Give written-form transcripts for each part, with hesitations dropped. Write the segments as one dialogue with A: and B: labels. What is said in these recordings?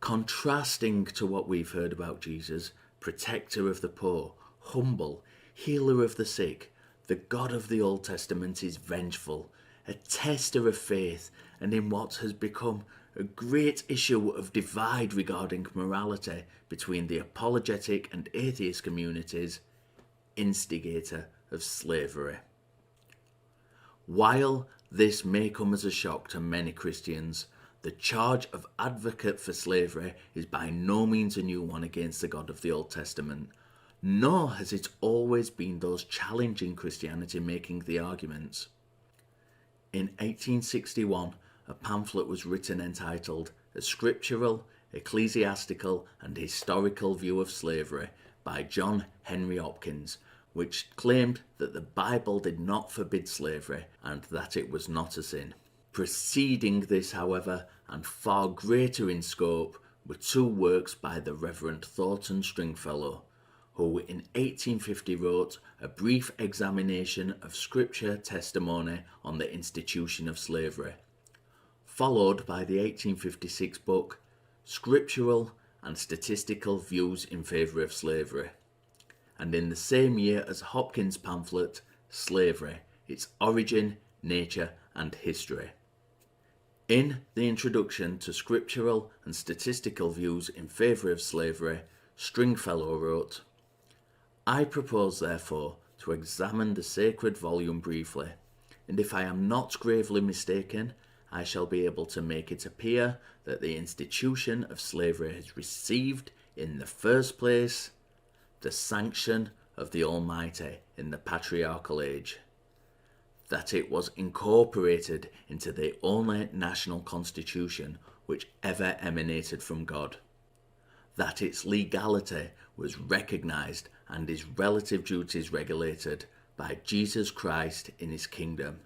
A: Contrasting to what we've heard about Jesus, protector of the poor, humble, healer of the sick, the God of the Old Testament is vengeful, a tester of faith, and in what has become a great issue of divide regarding morality between the apologetic and atheist communities, instigator of slavery. While this may come as a shock to many Christians, the charge of advocate for slavery is by no means a new one against the God of the Old Testament, nor has it always been those challenging Christianity making the arguments. In 1861, a pamphlet was written entitled A Scriptural, Ecclesiastical and Historical View of Slavery by John Henry Hopkins, which claimed that the Bible did not forbid slavery and that it was not a sin. Preceding this, however, and far greater in scope, were two works by the Reverend Thornton Stringfellow, who in 1850 wrote A Brief Examination of Scripture Testimony on the Institution of Slavery, followed by the 1856 book Scriptural and Statistical Views in Favour of Slavery, and in the same year as Hopkins' pamphlet Slavery, Its Origin, Nature and History. In the introduction to Scriptural and Statistical Views in Favour of Slavery, Stringfellow wrote, I propose, therefore, to examine the sacred volume briefly, and if I am not gravely mistaken, I shall be able to make it appear that the institution of slavery has received, in the first place, the sanction of the Almighty in the patriarchal age, that it was incorporated into the only national constitution which ever emanated from God, that its legality was recognised and its relative duties regulated by Jesus Christ in his kingdom,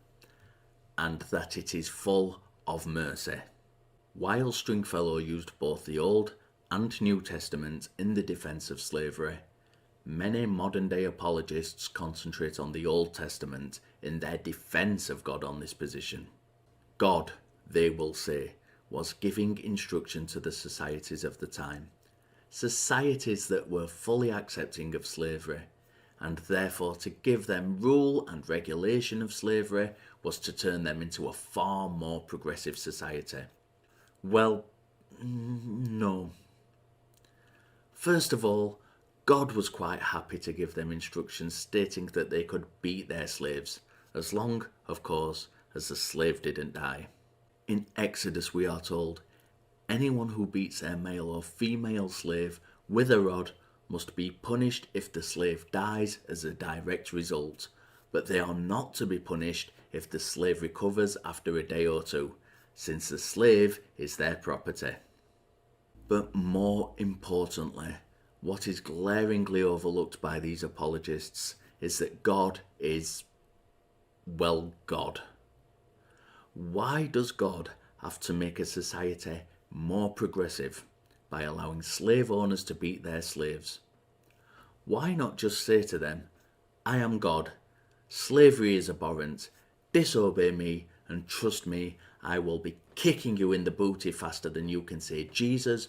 A: and that it is full of mercy. While Stringfellow used both the Old and New Testament in the defence of slavery, many modern-day apologists concentrate on the Old Testament in their defence of God on this position. God, they will say, was giving instruction to the societies of the time, societies that were fully accepting of slavery, and therefore to give them rule and regulation of slavery was to turn them into a far more progressive society. Well, no. First of all, God was quite happy to give them instructions stating that they could beat their slaves, as long, of course, as the slave didn't die. In Exodus we are told, anyone who beats their male or female slave with a rod must be punished if the slave dies as a direct result, but they are not to be punished if the slave recovers after a day or two, since the slave is their property. But more importantly, what is glaringly overlooked by these apologists is that God is, well, God. Why does God have to make a society more progressive by allowing slave owners to beat their slaves? Why not just say to them, I am God, slavery is abhorrent, disobey me and trust me, I will be kicking you in the booty faster than you can say Jesus.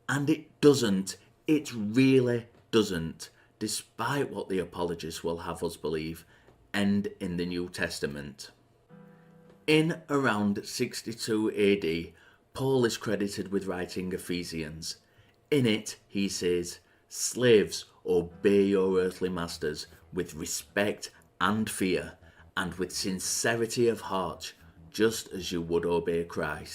A: And it doesn't, it really doesn't, despite what the apologists will have us believe, end in the New Testament. In around 62 AD, Paul is credited with writing Ephesians. In it, he says, slaves, obey your earthly masters with respect and fear, and with sincerity of heart, just as you would obey Christ.